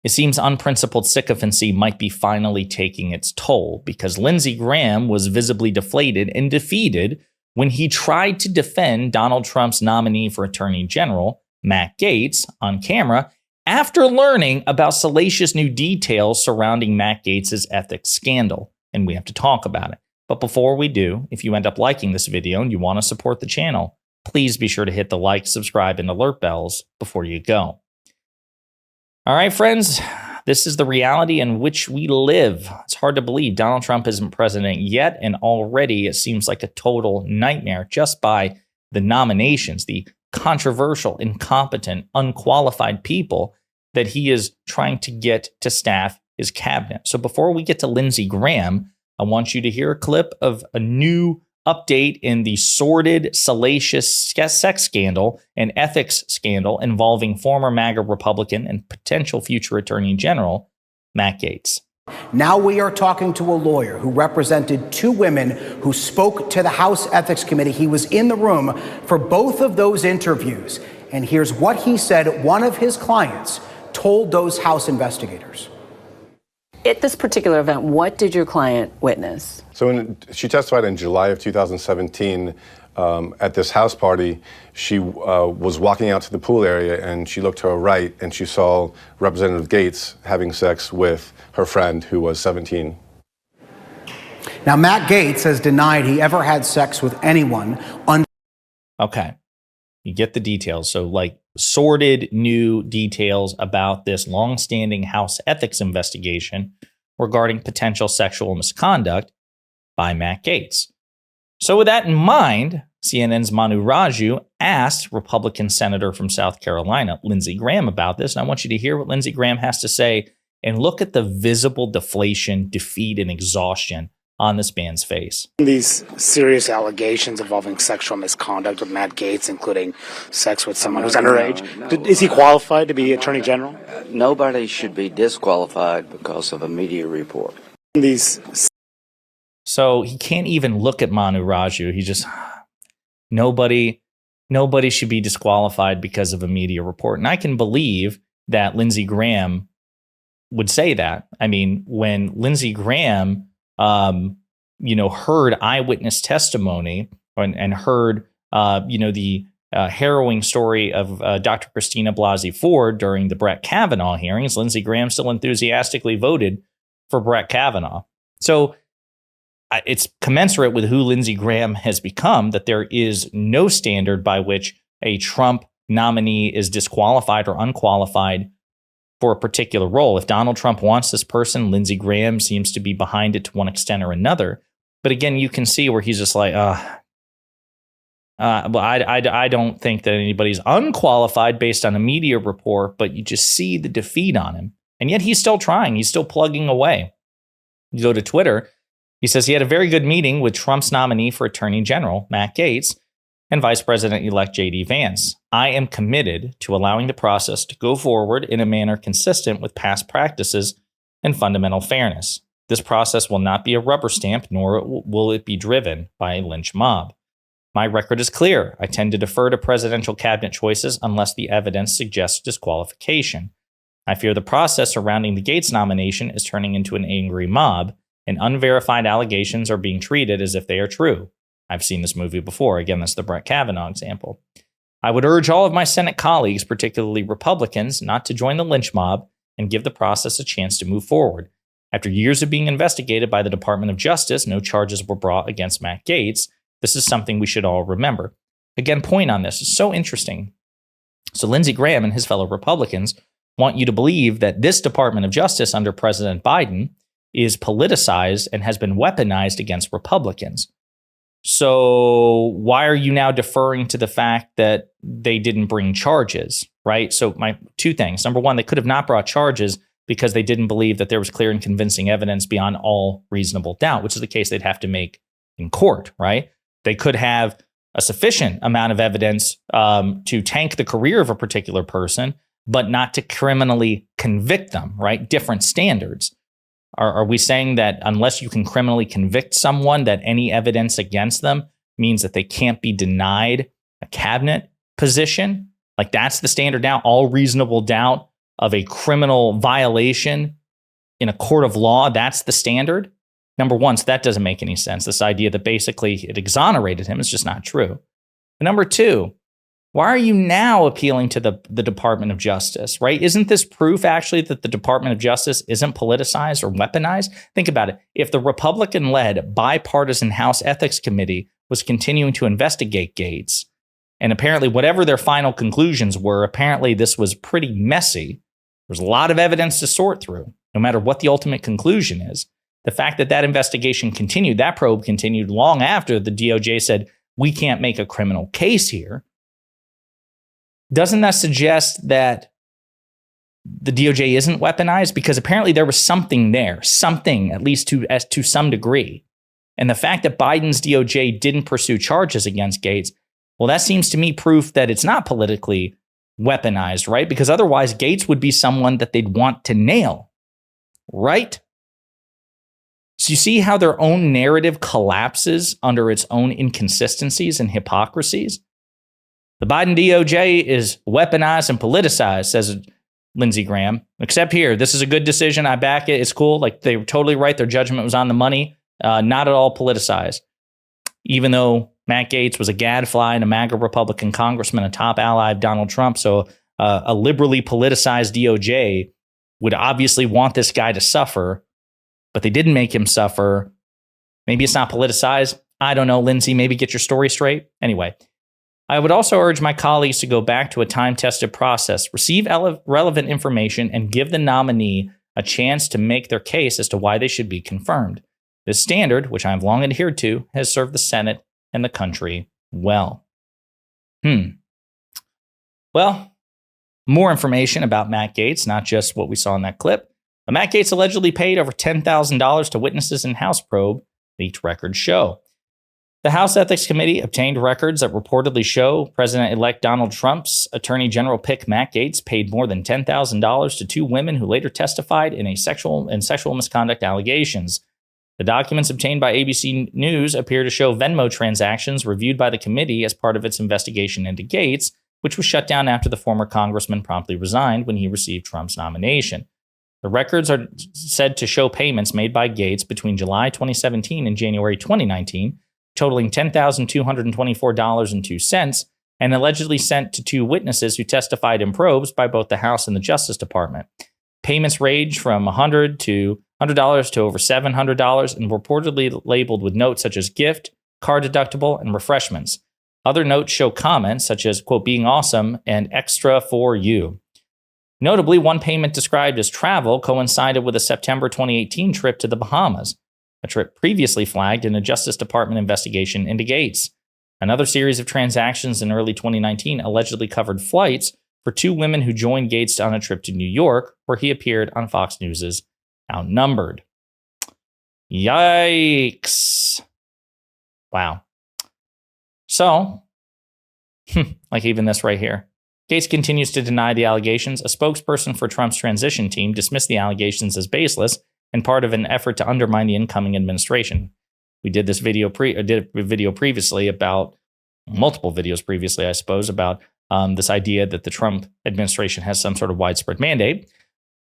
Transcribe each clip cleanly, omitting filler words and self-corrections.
It seems unprincipled sycophancy might be finally taking its toll because Lindsey Graham was visibly deflated and defeated when he tried to defend Donald Trump's nominee for Attorney General, Matt Gaetz, on camera after learning about salacious new details surrounding Matt Gaetz's ethics scandal. And we have to talk about it. But before we do, if you end up liking this video and you want to support the channel, please be sure to hit the like, subscribe, and alert bells before you go. All right, friends, this is the reality in which we live. It's hard to believe Donald Trump isn't president yet, and already it seems like a total nightmare just by the nominations, the controversial, incompetent, unqualified people that he is trying to get to staff his cabinet. So before we get to Lindsey Graham, I want you to hear a clip of a new update in the sordid, salacious sex scandal and ethics scandal involving former MAGA Republican and potential future Attorney General, Matt Gaetz. Now we are talking to a lawyer who represented two women who spoke to the House Ethics Committee. He was in the room for both of those interviews. And here's what he said one of his clients told those House investigators. At this particular event, what did your client witness? So she testified in July of 2017 at this house party. She was walking out to the pool area and she looked to her right and she saw Representative Gaetz having sex with her friend who was 17. Now, Matt Gaetz has denied he ever had sex with anyone. Okay, you get the details. So like sordid new details about this longstanding House ethics investigation regarding potential sexual misconduct by Matt Gaetz. So with that in mind, CNN's Manu Raju asked Republican Senator from South Carolina, Lindsey Graham, about this. And I want you to hear what Lindsey Graham has to say and look at the visible deflation, defeat, and exhaustion on this man's face. These serious allegations involving sexual misconduct with Matt Gaetz, including sex with someone who's underage. Is he qualified to be Attorney General? Nobody should be disqualified because of a media report. So he can't even look at Manu Raju. He just, nobody should be disqualified because of a media report. And I can believe that Lindsey Graham would say that. I mean, when Lindsey Graham heard eyewitness testimony and heard, the harrowing story of Dr. Christina Blasey Ford during the Brett Kavanaugh hearings, Lindsey Graham still enthusiastically voted for Brett Kavanaugh. So it's commensurate with who Lindsey Graham has become that there is no standard by which a Trump nominee is disqualified or unqualified for a particular role. If Donald Trump wants this person, Lindsey Graham seems to be behind it to one extent or another. But again, you can see where he's just like, I don't think that anybody's unqualified based on a media report, but you just see the defeat on him. And yet he's still trying. He's still plugging away. You go to Twitter. He says he had a very good meeting with Trump's nominee for Attorney General, Matt Gaetz, and Vice President-elect J.D. Vance. I am committed to allowing the process to go forward in a manner consistent with past practices and fundamental fairness. This process will not be a rubber stamp, nor will it be driven by a lynch mob. My record is clear. I tend to defer to presidential cabinet choices unless the evidence suggests disqualification. I fear the process surrounding the Gaetz nomination is turning into an angry mob, and unverified allegations are being treated as if they are true. I've seen this movie before. Again, that's the Brett Kavanaugh example. I would urge all of my Senate colleagues, particularly Republicans, not to join the lynch mob and give the process a chance to move forward. After years of being investigated by the Department of Justice, no charges were brought against Matt Gaetz. This is something we should all remember. Again, point on this is so interesting. So Lindsey Graham and his fellow Republicans want you to believe that this Department of Justice under President Biden is politicized and has been weaponized against Republicans. So why are you now deferring to the fact that they didn't bring charges, right? So my two things. Number one, they could have not brought charges because they didn't believe that there was clear and convincing evidence beyond all reasonable doubt, which is the case they'd have to make in court, right? They could have a sufficient amount of evidence to tank the career of a particular person, but not to criminally convict them, right? Different standards. Are we saying that unless you can criminally convict someone, that any evidence against them means that they can't be denied a cabinet position? Like that's the standard now, all reasonable doubt of a criminal violation in a court of law, that's the standard. Number one, so that doesn't make any sense. This idea that basically it exonerated him is just not true. And number two, why are you now appealing to the Department of Justice, right? Isn't this proof actually that the Department of Justice isn't politicized or weaponized? Think about it. If the Republican-led bipartisan House Ethics Committee was continuing to investigate Gaetz, and apparently whatever their final conclusions were, apparently this was pretty messy. There's a lot of evidence to sort through, no matter what the ultimate conclusion is. The fact that that investigation continued, that probe continued long after the DOJ said, we can't make a criminal case here. Doesn't that suggest that the DOJ isn't weaponized? Because apparently there was something there, something at least to some degree. And the fact that Biden's DOJ didn't pursue charges against Gaetz, well, that seems to me proof that it's not politically weaponized, right? Because otherwise Gaetz would be someone that they'd want to nail, right? So you see how their own narrative collapses under its own inconsistencies and hypocrisies? The Biden DOJ is weaponized and politicized, says Lindsey Graham. Except here, this is a good decision. I back it. It's cool. Like, they were totally right. Their judgment was on the money. Not at all politicized. Even though Matt Gaetz was a gadfly and a MAGA Republican congressman, a top ally of Donald Trump. So a liberally politicized DOJ would obviously want this guy to suffer, but they didn't make him suffer. Maybe it's not politicized. I don't know, Lindsey. Maybe get your story straight. Anyway, I would also urge my colleagues to go back to a time-tested process, receive relevant information, and give the nominee a chance to make their case as to why they should be confirmed. This standard, which I have long adhered to, has served the Senate and the country well. Well, more information about Matt Gaetz, not just what we saw in that clip. But Matt Gaetz allegedly paid over $10,000 to witnesses in House probe, leaked records show. The House Ethics Committee obtained records that reportedly show President-elect Donald Trump's Attorney General pick Matt Gaetz paid more than $10,000 to two women who later testified in sexual misconduct allegations. The documents obtained by ABC News appear to show Venmo transactions reviewed by the committee as part of its investigation into Gaetz, which was shut down after the former congressman promptly resigned when he received Trump's nomination. The records are said to show payments made by Gaetz between July 2017 and January 2019, totaling $10,224.02, and allegedly sent to two witnesses who testified in probes by both the House and the Justice Department. Payments range from $100 to over $700 and reportedly labeled with notes such as gift, car deductible, and refreshments. Other notes show comments such as, quote, being awesome and extra for you. Notably, one payment described as travel coincided with a September 2018 trip to the Bahamas, a trip previously flagged in a Justice Department investigation into Gaetz. Another series of transactions in early 2019 allegedly covered flights for two women who joined Gaetz on a trip to New York, where he appeared on Fox News' Outnumbered. Yikes. Wow. So, like even this right here. Gaetz continues to deny the allegations. A spokesperson for Trump's transition team dismissed the allegations as baseless and part of an effort to undermine the incoming administration. We did this video previously about multiple videos previously, I suppose, about this idea that the Trump administration has some sort of widespread mandate.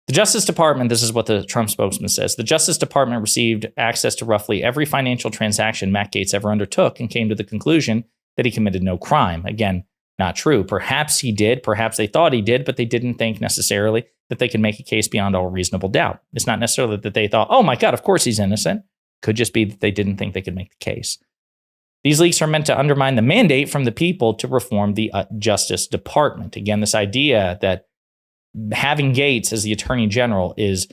The Justice Department, this is what the Trump spokesman says, the Justice Department received access to roughly every financial transaction Matt Gaetz ever undertook and came to the conclusion that he committed no crime. Again, not true. Perhaps he did. Perhaps they thought he did, but they didn't think necessarily that they could make a case beyond all reasonable doubt. It's not necessarily that they thought, oh my God, of course he's innocent. Could just be that they didn't think they could make the case. These leaks are meant to undermine the mandate from the people to reform the Justice Department. Again, this idea that having Gaetz as the Attorney General is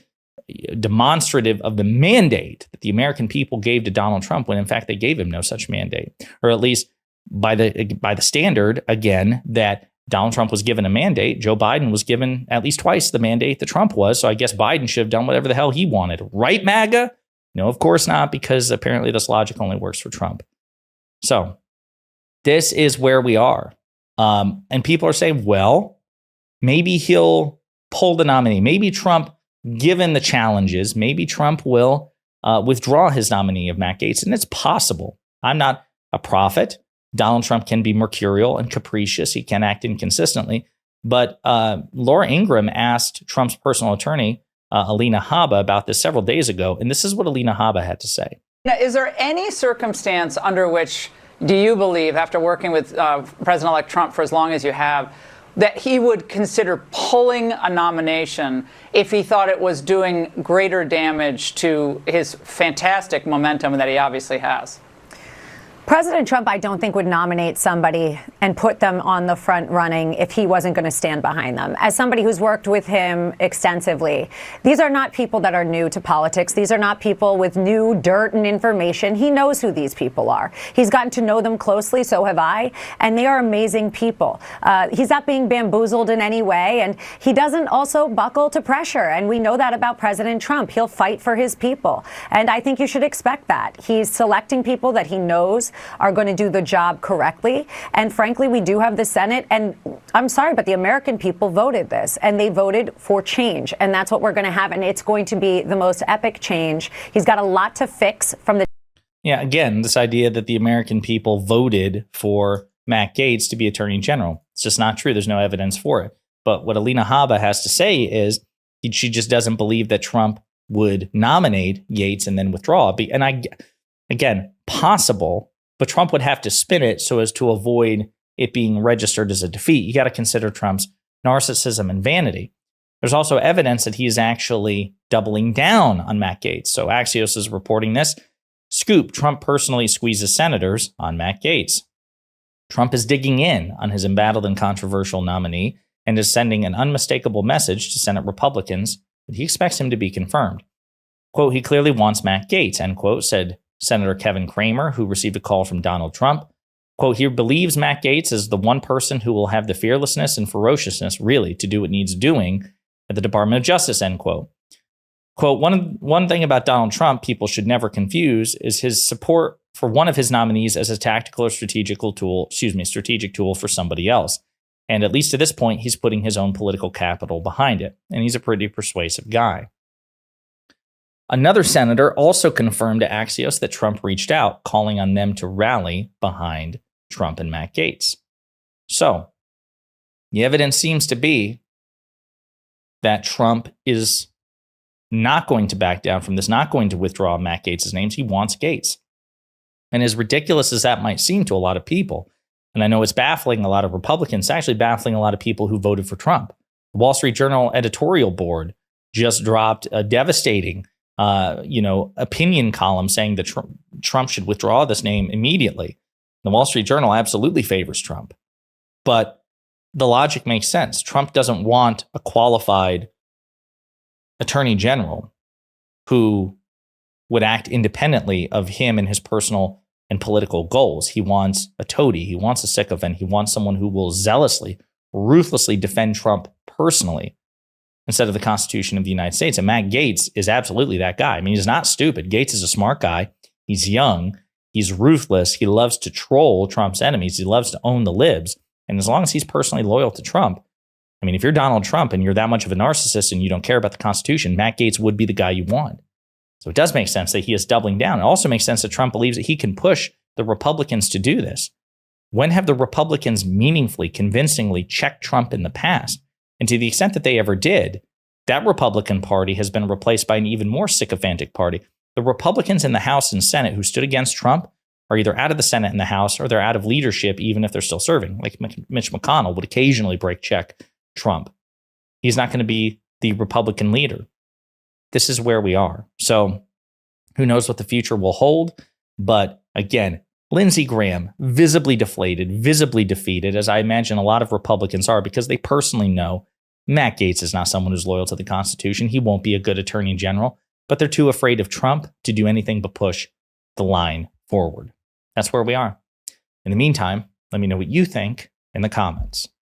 demonstrative of the mandate that the American people gave to Donald Trump when in fact they gave him no such mandate, or at least by the standard, again, that Donald Trump was given a mandate. Joe Biden was given at least twice the mandate that Trump was. So I guess Biden should have done whatever the hell he wanted. Right, MAGA? No, of course not, because apparently this logic only works for Trump. So this is where we are. And people are saying, well, maybe he'll pull the nominee. Maybe Trump, given the challenges, maybe Trump will withdraw his nominee of Matt Gaetz. And it's possible. I'm not a prophet. Donald Trump can be mercurial and capricious. He can act inconsistently. But Laura Ingraham asked Trump's personal attorney, Alina Haga, about this several days ago. And this is what Alina Haga had to say. Now, is there any circumstance under which do you believe, after working with President-elect Trump for as long as you have, that he would consider pulling a nomination if he thought it was doing greater damage to his fantastic momentum that he obviously has? President Trump, I don't think, would nominate somebody and put them on the front running if he wasn't going to stand behind them. As somebody who's worked with him extensively, these are not people that are new to politics. These are not people with new dirt and information. He knows who these people are. He's gotten to know them closely, so have I, and they are amazing people. He's not being bamboozled in any way, and he doesn't also buckle to pressure, and we know that about President Trump. He'll fight for his people, and I think you should expect that. He's selecting people that he knows are going to do the job correctly. And frankly, we do have the Senate. And I'm sorry, but the American people voted this and they voted for change. And that's what we're going to have. And it's going to be the most epic change. He's got a lot to fix from the. Yeah, again, this idea that the American people voted for Matt Gaetz to be Attorney General. It's just not true. There's no evidence for it. But what Alina Haga has to say is she just doesn't believe that Trump would nominate Gaetz and then withdraw. And again, possible. But Trump would have to spin it so as to avoid it being registered as a defeat. You got to consider Trump's narcissism and vanity. There's also evidence that he is actually doubling down on Matt Gaetz. So Axios is reporting this. Scoop, Trump personally squeezes senators on Matt Gaetz. Trump is digging in on his embattled and controversial nominee and is sending an unmistakable message to Senate Republicans that he expects him to be confirmed. Quote, he clearly wants Matt Gaetz, end quote, said Senator Kevin Cramer, who received a call from Donald Trump. Quote, he believes Matt Gaetz is the one person who will have the fearlessness and ferociousness, really, to do what needs doing at the Department of Justice, end quote. Quote, one thing about Donald Trump people should never confuse is his support for one of his nominees as a tactical or strategic tool for somebody else. And at least to this point, he's putting his own political capital behind it. And he's a pretty persuasive guy. Another senator also confirmed to Axios that Trump reached out, calling on them to rally behind Trump and Matt Gaetz. So, the evidence seems to be that Trump is not going to back down from this, not going to withdraw Matt Gaetz' names. He wants Gaetz. And as ridiculous as that might seem to a lot of people, and I know it's baffling a lot of Republicans, it's actually baffling a lot of people who voted for Trump. The Wall Street Journal editorial board just dropped a devastating opinion column saying that Trump should withdraw this name immediately. The Wall Street Journal absolutely favors Trump. But the logic makes sense. Trump doesn't want a qualified attorney general who would act independently of him and his personal and political goals. He wants a toady. He wants a sycophant. He wants someone who will zealously, ruthlessly defend Trump personally instead of the Constitution of the United States. And Matt Gaetz is absolutely that guy. I mean, he's not stupid. Gaetz is a smart guy. He's young. He's ruthless. He loves to troll Trump's enemies. He loves to own the libs. And as long as he's personally loyal to Trump, I mean, if you're Donald Trump and you're that much of a narcissist and you don't care about the Constitution, Matt Gaetz would be the guy you want. So it does make sense that he is doubling down. It also makes sense that Trump believes that he can push the Republicans to do this. When have the Republicans meaningfully, convincingly checked Trump in the past? And to the extent that they ever did, that Republican Party has been replaced by an even more sycophantic party. The Republicans in the House and Senate who stood against Trump are either out of the Senate and the House or they're out of leadership, even if they're still serving. Like Mitch McConnell would occasionally break check Trump. He's not going to be the Republican leader. This is where we are. So who knows what the future will hold? But again, Lindsey Graham, visibly deflated, visibly defeated, as I imagine a lot of Republicans are, because they personally know Matt Gaetz is not someone who's loyal to the Constitution. He won't be a good attorney general, but they're too afraid of Trump to do anything but push the line forward. That's where we are. In the meantime, let me know what you think in the comments.